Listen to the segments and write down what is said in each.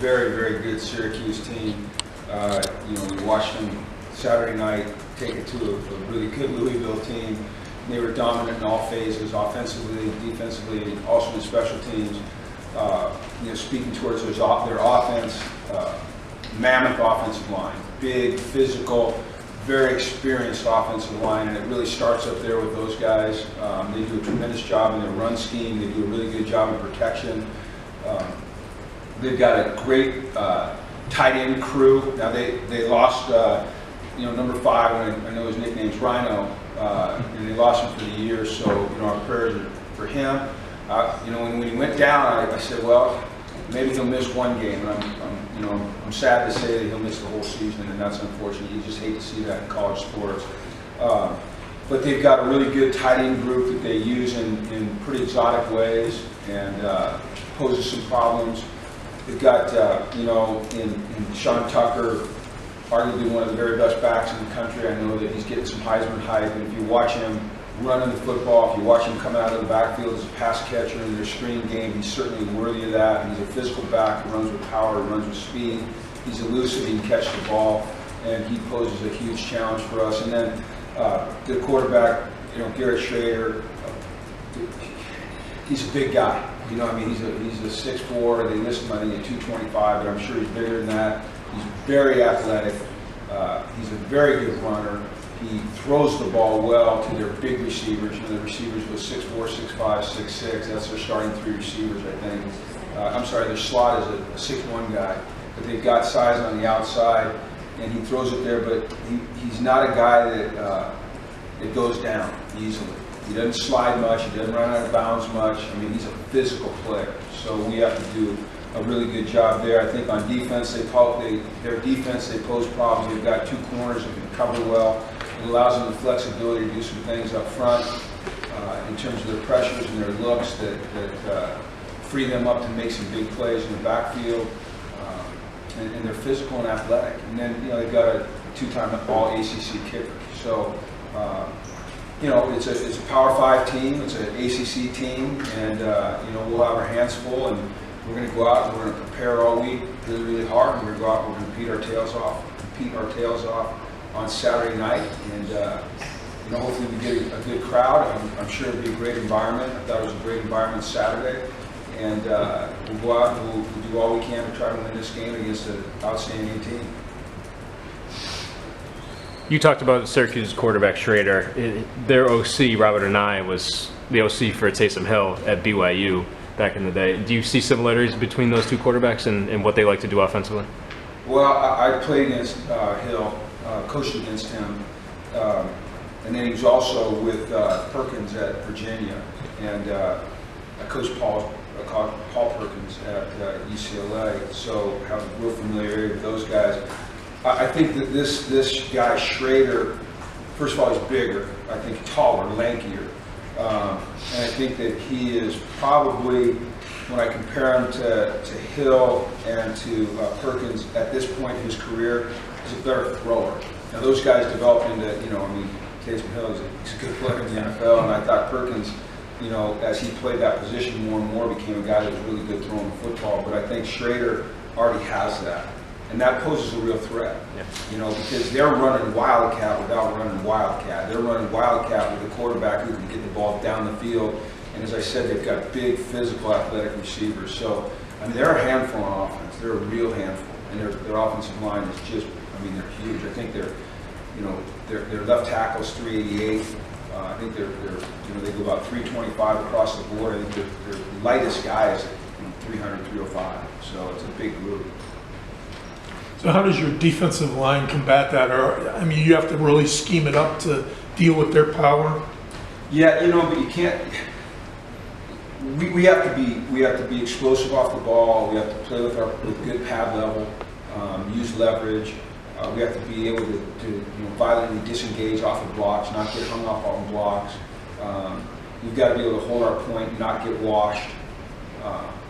very, very good Syracuse team. We watched them Saturday night take it to a really good Louisville team. They were dominant in all phases, offensively, defensively, and also in special teams. Speaking towards their offense, mammoth offensive line, big, physical, very experienced offensive line, and it really starts up there with those guys. They do a tremendous job in their run scheme. They do a really good job in protection. They've got a great tight end crew. Now they lost, number 5. I know his nickname's Rhino, and they lost him for the year. So our prayers are for him. When he went down, I said, well, maybe he'll miss one game, and I'm sad to say that he'll miss the whole season, and that's unfortunate. You just hate to see that in college sports. But they've got a really good tight end group that they use in pretty exotic ways and poses some problems. They've got, in Sean Tucker, arguably one of the very best backs in the country. I know that he's getting some Heisman hype, and if you watch him running the football, if you watch him come out of the backfield as a pass catcher in their screen game, he's certainly worthy of that. He's a physical back, runs with power, runs with speed. He's elusive, he can catch the ball, and he poses a huge challenge for us. And then the quarterback, Garrett Schrader, he's a big guy. He's a 6'4". They list him, I think, at 225, but I'm sure he's bigger than that. He's very athletic. He's a very good runner. He throws the ball well to their big receivers. The receivers go 6'4", 6'5", 6'6". That's their starting 3 receivers, I think. Their slot is a 6'1" guy, but they've got size on the outside, and he throws it there. But he's not a guy that goes down easily. He doesn't slide much. He doesn't run out of bounds much. He's a physical player. So we have to do a really good job there. I think on defense, they pose problems. They've got 2 corners that can cover well. It allows them the flexibility to do some things up front in terms of their pressures and their looks that free them up to make some big plays in the backfield. And they're physical and athletic. And then they've got a 2-time All-ACC kicker. So it's a Power 5 team. It's an ACC team, and we'll have our hands full, and we're going to go out and we're going to prepare all week really, really hard. We're going to go out and we're going to compete our tails off on Saturday night, and hopefully we get a good crowd. I'm sure it'll be a great environment. I thought it was a great environment Saturday, and we'll go out and we'll do all we can to try to win this game against an outstanding team. You talked about Syracuse quarterback Schrader. Their OC, Robert Anai, was the OC for Taysom Hill at BYU back in the day. Do you see similarities between those 2 quarterbacks and what they like to do offensively? Well, I played against Hill, coached against him, and then he was also with Perkins at Virginia, and I coached Paul Perkins at UCLA, so I have real familiarity with those guys. I think that this guy Schrader, first of all, he's bigger. I think taller, lankier, and I think that he is probably, when I compare him to Hill and to Perkins at this point in his career, he's a better thrower. Now those guys developed into, Taysom Hill is a good player in the NFL, and I thought Perkins, as he played that position more and more, became a guy that was really good throwing the football. But I think Schrader already has that. And that poses a real threat, because they're running Wildcat without running Wildcat. They're running Wildcat with a quarterback who can get the ball down the field. And as I said, they've got big, physical, athletic receivers. So, they're a handful on offense. They're a real handful. And their offensive line is just, they're huge. I think their left tackle's 388. I think they go about 325 across the board. I think their lightest guy is 300, 305. So it's a big group. So how does your defensive line combat that? Or you have to really scheme it up to deal with their power. Yeah, but you can't. We have to be explosive off the ball. We have to play with good pad level, use leverage. We have to be able to violently disengage off of blocks, not get hung up on blocks. We've got to be able to hold our point, not get washed.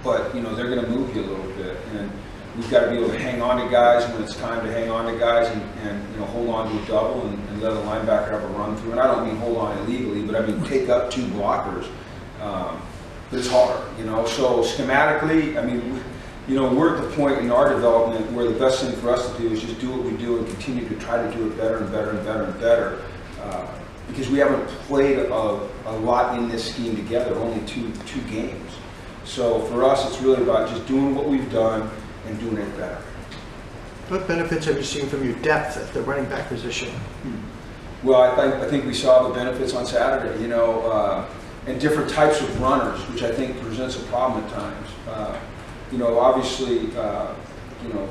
But they're going to move you a little bit, and we've got to be able to hang on to guys when it's time to hang on to guys, and hold on to a double and let a linebacker have a run through. And I don't mean hold on illegally, but take up 2 blockers. But it's hard, So schematically, you know, we're at the point in our development where the best thing for us to do is just do what we do and continue to try to do it better and better and better and better. Because we haven't played a lot in this scheme together, only two games. So for us, it's really about just doing what we've done and doing it better. What benefits have you seen from your depth at the running back position? Well, I think we saw the benefits on Saturday, you know, and different types of runners, which I think presents a problem at times. You know, obviously, you know,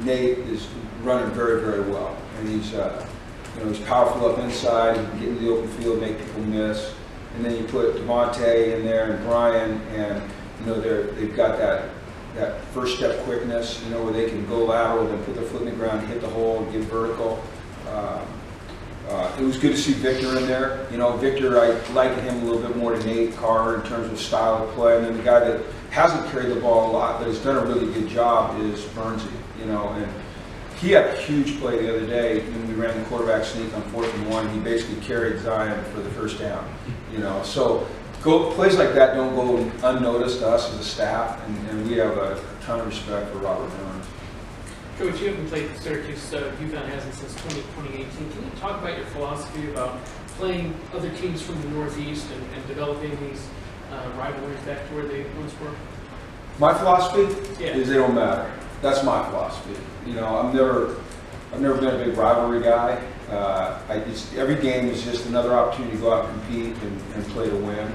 Nate is running very, very well, and he's, you know, he's powerful up inside, he can get into the open field, make people miss. And then you put Devontae in there and Brian, and you know they've got that first step quickness, you know, where they can go lateral, then put their foot in the ground, hit the hole, and get vertical. It was good to see Victor in there. You know, Victor, I liken him a little bit more to Nate Carr in terms of style of play. And then the guy that hasn't carried the ball a lot, but has done a really good job is Bernsey. You know, and he had a huge play the other day when we ran the quarterback sneak on 4th and 1. He basically carried Zion for the first down. You know, so plays like that don't go unnoticed to us as a staff, and we have a ton of respect for Robert Jones. Coach, you haven't played Syracuse, UConn hasn't since 2018. Can you talk about your philosophy about playing other teams from the Northeast and developing these rivalries back to where they once were? My philosophy Yeah. is they don't matter. That's my philosophy. You know, I've never been a big rivalry guy. Every game is just another opportunity to go out and compete and play to win.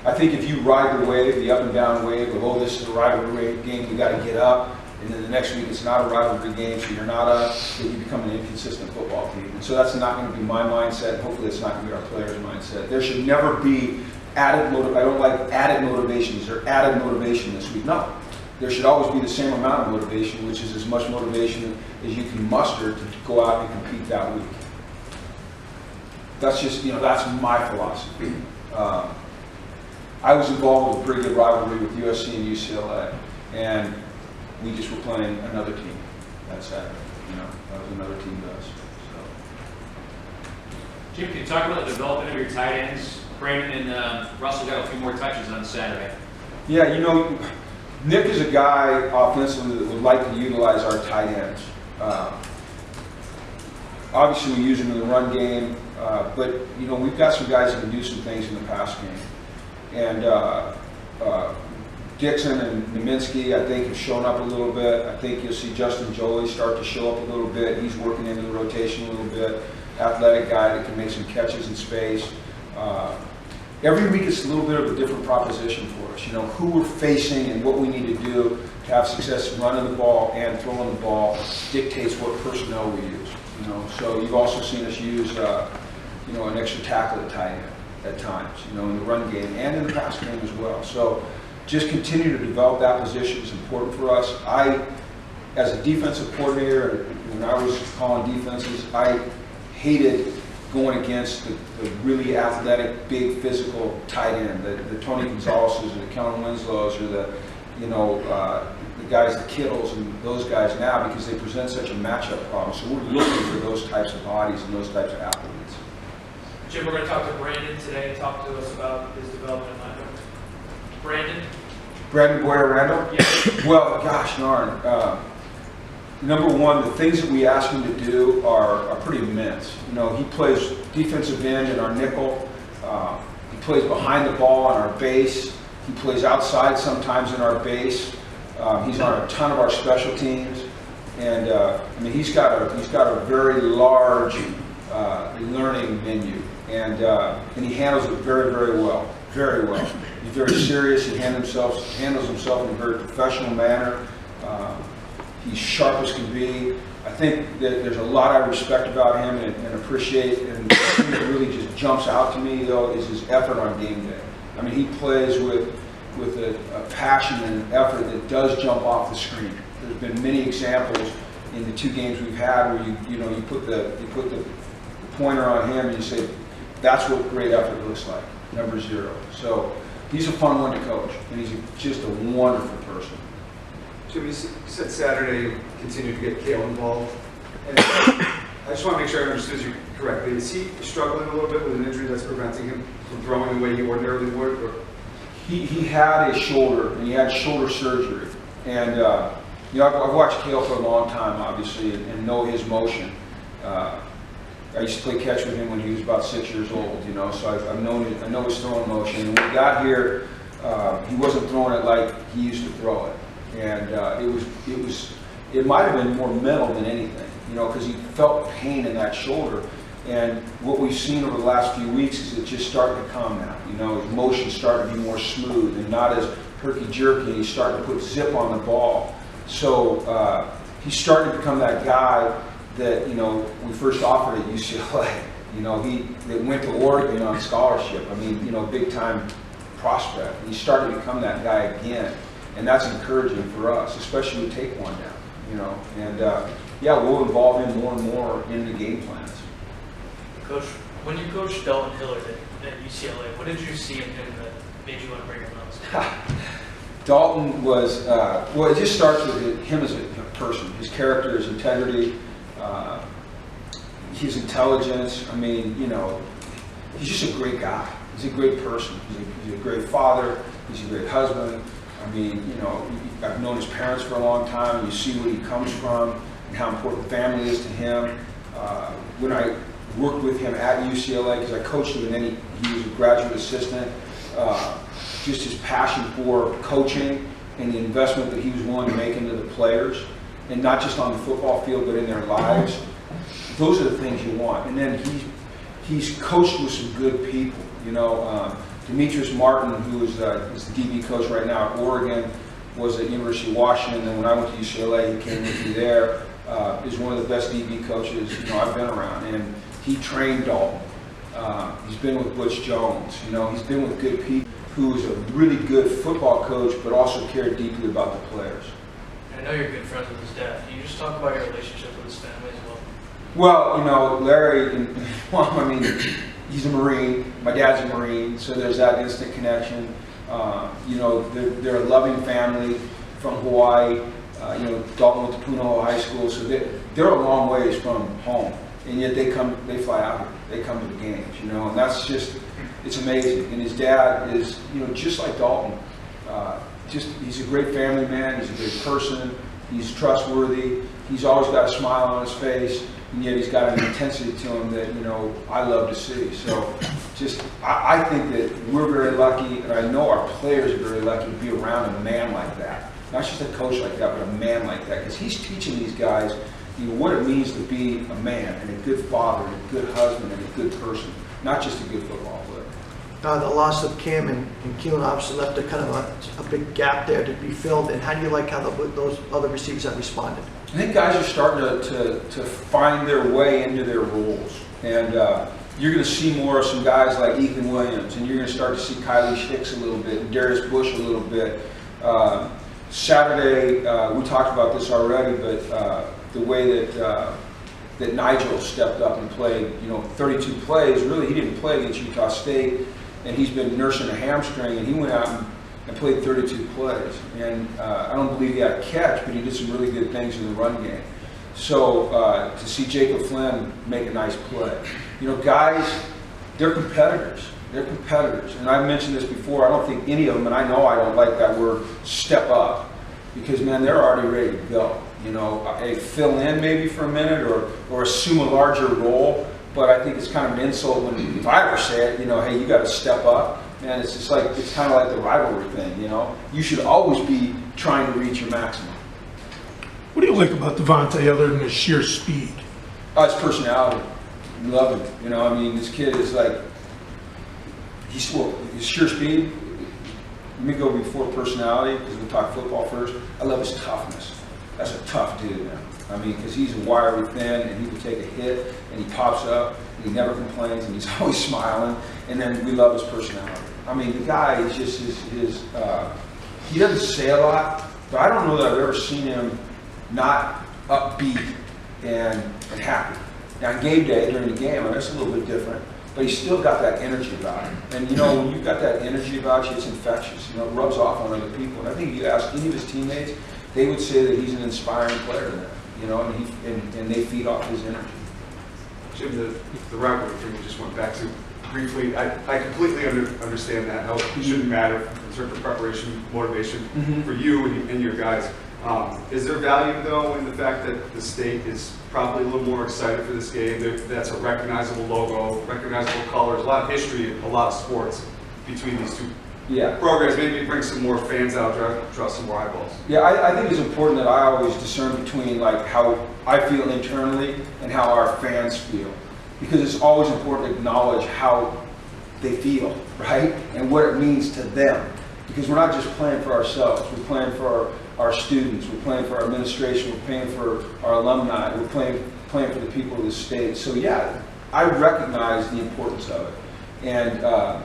I think if you ride the wave, the up and down wave of, oh, this is a rivalry game, we got to get up, and then the next week it's not a rivalry game, so you're not up, then you become an inconsistent football team. And so that's not going to be my mindset. Hopefully it's not going to be our players' mindset. There should never be added motivation. I don't like added motivation. Is there added motivation this week? No. There should always be the same amount of motivation, which is as much motivation as you can muster to go out and compete that week. That's just, you know, that's my philosophy. I was involved with a pretty good rivalry with USC and UCLA, and we just were playing another team that Saturday. You know, that was another team to us. So. Jim, can you talk about the development of your tight ends? Brandon and Russell got a few more touches on Saturday. Yeah, you know, Nick is a guy offensively that would like to utilize our tight ends. Obviously, we use him in the run game, but you know, we've got some guys that can do some things in the pass game. And Dixon and Naminsky, I think, have shown up a little bit. I think you'll see Justin Jolie start to show up a little bit. He's working into the rotation a little bit. Athletic guy that can make some catches in space. Every week it's a little bit of a different proposition for us. You know, who we're facing and what we need to do to have success running the ball and throwing the ball dictates what personnel we use. You know, so you've also seen us use, you know, an extra tackle at tight end at times. You know, in the run game and in the pass game as well. So just continue to develop that position is important for us. As a defensive coordinator, when I was calling defenses, I hated going against the really athletic, big, physical tight end, the Tony Gonzalez's or the Kellen Winslow's or the, you know, the guys, the Kittles and those guys now, because they present such a matchup problem. So we're looking for those types of bodies and those types of athletes. Jim, we're going to talk to Brandon today and talk to us about his development line. Brandon Boyer Randall? Yeah. Well, gosh darn. Number one, the things that we ask him to do are pretty immense. You know, he plays defensive end in our nickel. He plays behind the ball on our base. He plays outside sometimes in our base. He's on a ton of our special teams, and I mean he's got a very large learning menu, and he handles it very, very well, very well. He's very serious. He handles himself in a very professional manner. He's sharp as can be. I think that there's a lot I respect about him and appreciate, and the thing that really just jumps out to me, though, is his effort on game day. I mean, he plays with a passion and an effort that does jump off the screen. There's been many examples in the two games we've had where you put the pointer on him and you say, that's what great effort looks like, number 0. So he's a fun one to coach, and he's just a wonderful person. Jim, you said Saturday you continued to get Kale involved. And I just want to make sure I understood you correctly. Is he struggling a little bit with an injury that's preventing him from throwing the way he ordinarily would? Or? he had a shoulder, and he had shoulder surgery. And, you know, I've watched Cale for a long time, obviously, and know his motion. I used to play catch with him when he was about 6 years old, you know, so I know his throwing motion. And when he got here, he wasn't throwing it like he used to throw it. And it might have been more mental than anything, you know, because he felt pain in that shoulder. And what we've seen over the last few weeks is it's just starting to come now. You know, his motion's starting to be more smooth and not as herky-jerky, and he's starting to put zip on the ball. So he's starting to become that guy that, you know, we first offered at UCLA. You know, that went to Oregon on scholarship. I mean, you know, big-time prospect. And he's starting to become that guy again. And that's encouraging for us, especially with take one down, you know. And, yeah, we'll involve him more and more in the game plans. Coach, when you coached Dalton Hillard at UCLA, what did you see in him that made you want to bring him on? Dalton was, well, it just starts with him as a person, his character, his integrity, his intelligence. I mean, you know, he's just a great guy. He's a great person. He's a great father. He's a great husband. I mean, you know, I've known his parents for a long time. You see where he comes from and how important family is to him. When I worked with him at UCLA, because I coached him and then he was a graduate assistant, just his passion for coaching and the investment that he was willing to make into the players, and not just on the football field, but in their lives. Those are the things you want. And then he's coached with some good people. You know, Demetrius Martin, who is the DB coach right now at Oregon, was at University of Washington, and when I went to UCLA, he came with me there. Is one of the best DB coaches, you know, I've been around, and he trained Dalton. He's been with Butch Jones. You know, he's been with good people. Who is a really good football coach, but also cared deeply about the players. I know you're good friends with his dad. Can you just talk about your relationship with his family as well? Well, you know, Larry, well, I mean, he's a Marine. My dad's a Marine, so there's that instant connection. You know, they're a loving family from Hawaii. You know, Dalton went to Punahou High School, so they're a long ways from home, and yet they fly out here. They come to the games, you know, and that's just, it's amazing. And his dad is, you know, just like Dalton. He's a great family man. He's a great person. He's trustworthy. He's always got a smile on his face, and yet he's got an intensity to him that, you know, I love to see. So I think that we're very lucky, and I know our players are very lucky to be around a man like that. Not just a coach like that, but a man like that, because he's teaching these guys, you know, what it means to be a man and a good father and a good husband and a good person, not just a good football player. The loss of Cam and Keelan obviously left a kind of a big gap there to be filled. And how do you like how those other receivers have responded? I think guys are starting to find their way into their roles. And you're going to see more of some guys like Ethan Williams, and you're going to start to see Kylie Hicks a little bit, and Darius Bush a little bit. Saturday, we talked about this already, but the way that Nigel stepped up and played, you know, 32 plays. Really, he didn't play against Utah State, and he's been nursing a hamstring, and he went out and played 32 plays. And I don't believe he had a catch, but he did some really good things in the run game. So to see Jacob Flynn make a nice play. You know, guys, they're competitors. They're competitors. And I've mentioned this before, I don't think any of them, and I know I don't like that word, step up. Because, man, they're already ready to go. You know, hey, fill in maybe for a minute or assume a larger role. But I think it's kind of an insult when, if I ever say it, you know, hey, you got to step up. Man, it's just like, it's kind of like the rivalry thing, you know. You should always be trying to reach your maximum. What do you like about Devontae other than his sheer speed? His personality. I love him. You know, I mean, this kid is like, his sheer speed. Let me go before personality, because we'll talk football first. I love his toughness. That's a tough dude, man. I mean, because he's wiry thin, and he can take a hit, and he pops up, and he never complains, and he's always smiling. And then we love his personality. I mean, the guy is just he doesn't say a lot, but I don't know that I've ever seen him not upbeat and happy. Now, on game day, during the game, that's a little bit different. But he's still got that energy about him. And, you know, when you've got that energy about you, it's infectious. You know, it rubs off on other people. And I think if you ask any of his teammates, they would say that he's an inspiring player to them. You know, and they feed off his energy. Jim, the rivalry thing we just went back to briefly, I completely understand that, how it shouldn't matter terms of preparation, motivation for you and your guys. Is there value, though, in the fact that the state is probably a little more excited for this game? That's a recognizable logo, recognizable colors, a lot of history, a lot of sports between these two programs. Maybe bring some more fans out, draw some more eyeballs. Yeah, I think it's important that I always discern between like how I feel internally and how our fans feel, because it's always important to acknowledge how they feel, right, and what it means to them. Because we're not just playing for ourselves, we're playing for our students, we're playing for our administration, we're playing for our alumni, we're playing for the people of the state. So yeah, I recognize the importance of it. And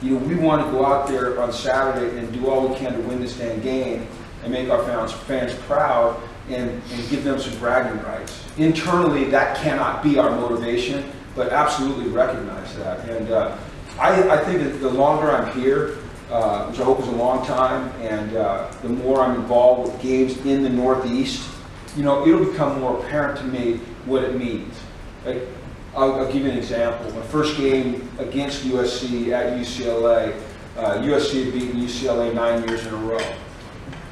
you know, we want to go out there on Saturday and do all we can to win this damn game and make our fans proud and give them some bragging rights. Internally, that cannot be our motivation, but absolutely recognize that. And I think that the longer I'm here, which I hope is a long time, and the more I'm involved with games in the Northeast, you know, it'll become more apparent to me what it means. Like, I'll give you an example. My first game against USC at UCLA, USC had beaten UCLA 9 years in a row.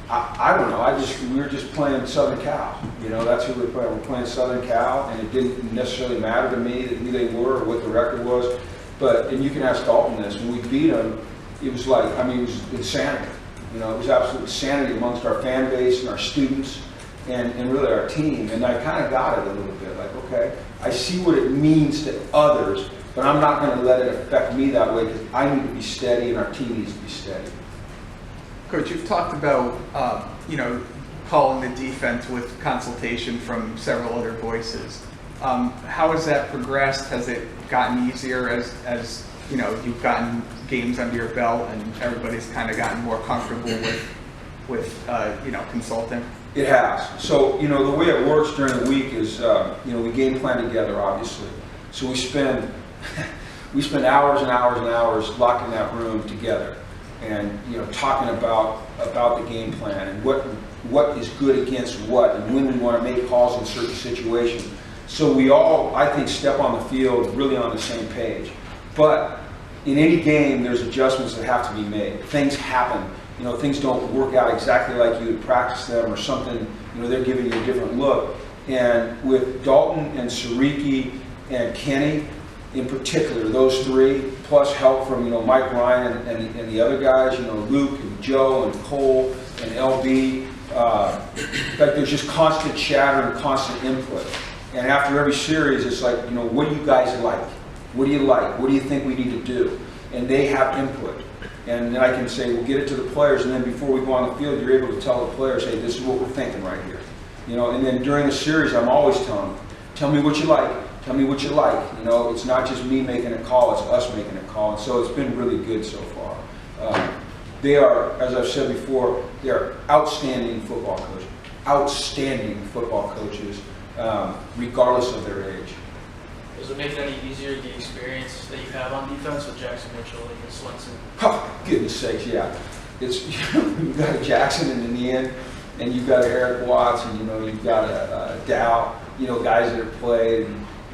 I don't know, we were just playing Southern Cal. You know, that's who we were playing. We're playing Southern Cal, and it didn't necessarily matter to me who they were or what the record was. But, and you can ask Dalton this, when we beat them, it was like, I mean, it was insanity. You know, it was absolute insanity amongst our fan base and our students and really our team. And I kind of got it a little bit, like, okay, I see what it means to others, but I'm not going to let it affect me that way because I need to be steady and our team needs to be steady. Coach, you've talked about, you know, calling the defense with consultation from several other voices. How has that progressed? Has it gotten easier as you know, you've gotten games under your belt and everybody's kind of gotten more comfortable with you know, consulting? It has. So, you know, the way it works during the week is, you know, we game plan together, obviously. So we spend hours and hours and hours locked in that room together and, you know, talking about the game plan and what is good against what and when we want to make calls in certain situations. So we all, I think, step on the field really on the same page. But in any game, there's adjustments that have to be made. Things happen. You know, things don't work out exactly like you would practice them or something, you know, they're giving you a different look. And with Dalton and Syracuse and Kenny in particular, those three, plus help from, you know, Mike Ryan and the other guys, you know, Luke and Joe and Cole and LB, like there's just constant chatter and constant input. And after every series, it's like, you know, what do you guys like? What do you like? What do you think we need to do? And they have input. And then I can say, we'll get it to the players, and then before we go on the field, you're able to tell the players, hey, this is what we're thinking right here. You know, and then during the series, I'm always telling them, tell me what you like. Tell me what you like. You know, it's not just me making a call, it's us making a call. And so it's been really good so far. They are, as I've said before, they are outstanding football coaches. Outstanding football coaches, regardless of their age. Does it make it any easier, the experience that you have on defense with Jackson Mitchell and Swenson? Oh, goodness sakes, yeah. It's, you've got a Jackson in the end, and you've got a Eric Watts, and, you know, you've got a Dow, you know, guys that have played,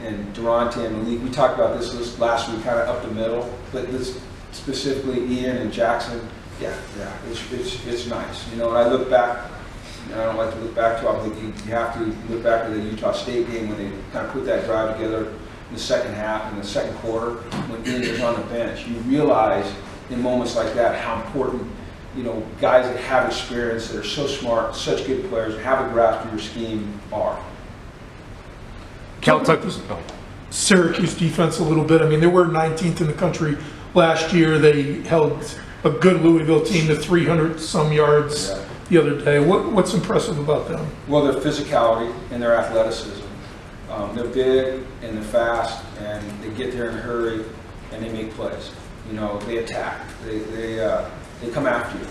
and Durante and Malik. We talked about this last week, kind of up the middle, but this specifically Ian and Jackson, yeah, it's nice. You know, and I look back, and I don't like to look back to, I think you have to look back to the Utah State game when they kind of put that drive together in the second half, in the second quarter, when Ian was on the bench. You realize in moments like that how important, you know, guys that have experience, that are so smart, such good players, and have a grasp of your scheme are. Cal took Syracuse defense a little bit. I mean, they were 19th in the country last year. They held a good Louisville team to 300 some yards the other day. What's impressive about them? Well, their physicality and their athleticism. They're big and they're fast, and they get there in a hurry, and they make plays. You know, they attack. They come after you.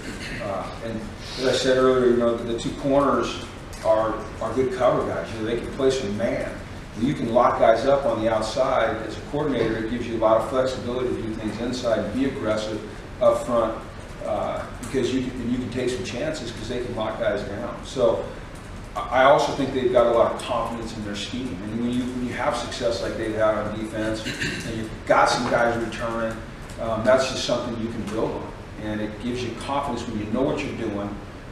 And as I said earlier, you know, the two corners are good cover guys. You know, they can play some man. You can lock guys up on the outside. As a coordinator, it gives you a lot of flexibility to do things inside and be aggressive up front, because you can take some chances because they can lock guys down. So I also think they've got a lot of confidence in their scheme. And when you have success like they've had on defense, and you've got some guys returning, that's just something you can build on. And it gives you confidence when you know what you're doing,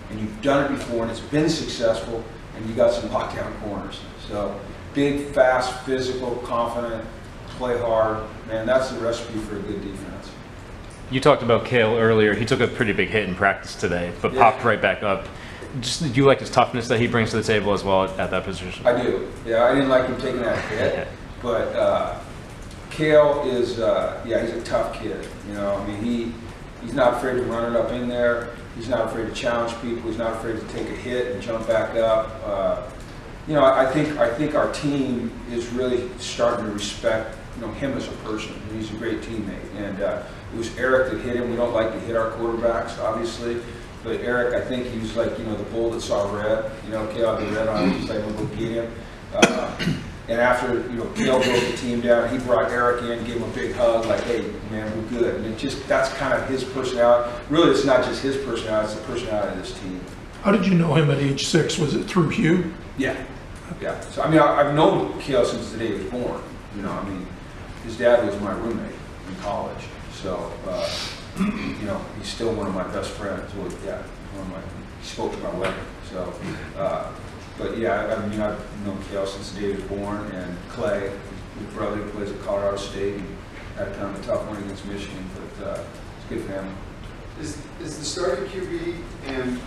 and you've done it before, and it's been successful, and you got some lockdown corners. So big, fast, physical, confident, play hard. Man, that's the recipe for a good defense. You talked about Kale earlier. He took a pretty big hit in practice today, but Yeah. popped right back up. Just, do you like his toughness that he brings to the table as well at that position? I do. Yeah, I didn't like him taking that hit, but Kale is, yeah, he's a tough kid. You know, I mean, he's not afraid to run it up in there. He's not afraid to challenge people. He's not afraid to take a hit and jump back up. You know, I think our team is really starting to respect, you know, him as a person. He's a great teammate, and it was Eric that hit him. We don't like to hit our quarterbacks, obviously, but Eric, I think he was like, you know, the bull that saw red. You know, Kale had the red on him. He's like, I'm gonna go get him. And after, you know, Kale broke the team down, he brought Eric in, gave him a big hug, like, hey, man, we're good. And it just, that's kind of his personality. Really, it's not just his personality, it's the personality of this team. How did you know him at age 6? Was it through Hugh? Yeah, yeah. So, I mean, I've known Kale since the day he was born. You know, I mean, his dad was my roommate in college. So, you know, he's still one of my best friends. Well, yeah, he spoke to my wedding. So, but yeah, I mean, I've known Kale since the day he was born, and Clay, his brother, who plays at Colorado State, and had kind of a tough one against Michigan, but it's a good family. Is the starting QB and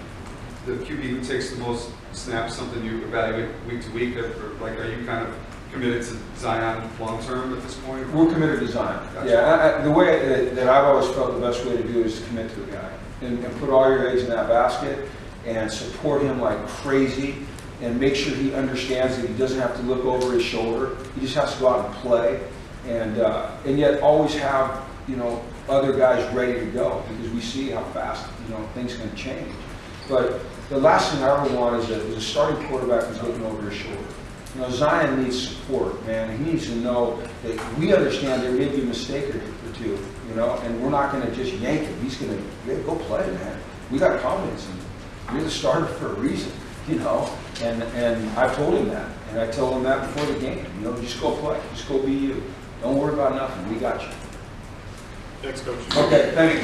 the QB who takes the most snaps something you evaluate week to week? Or like, are you kind of committed to Zion long term at this point? We're committed to Zion. Gotcha. Yeah, the way that I've always felt the best way to do it is to commit to a guy and put all your eggs in that basket and support him like crazy, and make sure he understands that he doesn't have to look over his shoulder. He just has to go out and play, and yet always have, you know, other guys ready to go, because we see how fast, you know, things can change. But the last thing I ever want is a starting quarterback who's looking over his shoulder. You know, Zion needs support, man. He needs to know that we understand there may be a mistake or two, you know, and we're not going to just yank him. He's going to go play, man. We got confidence in you. You're the starter for a reason, you know. And I've told him that, and I told him that before the game. You know, just go play, just go be you. Don't worry about nothing. We got you. Thanks, Coach. Okay, thank you.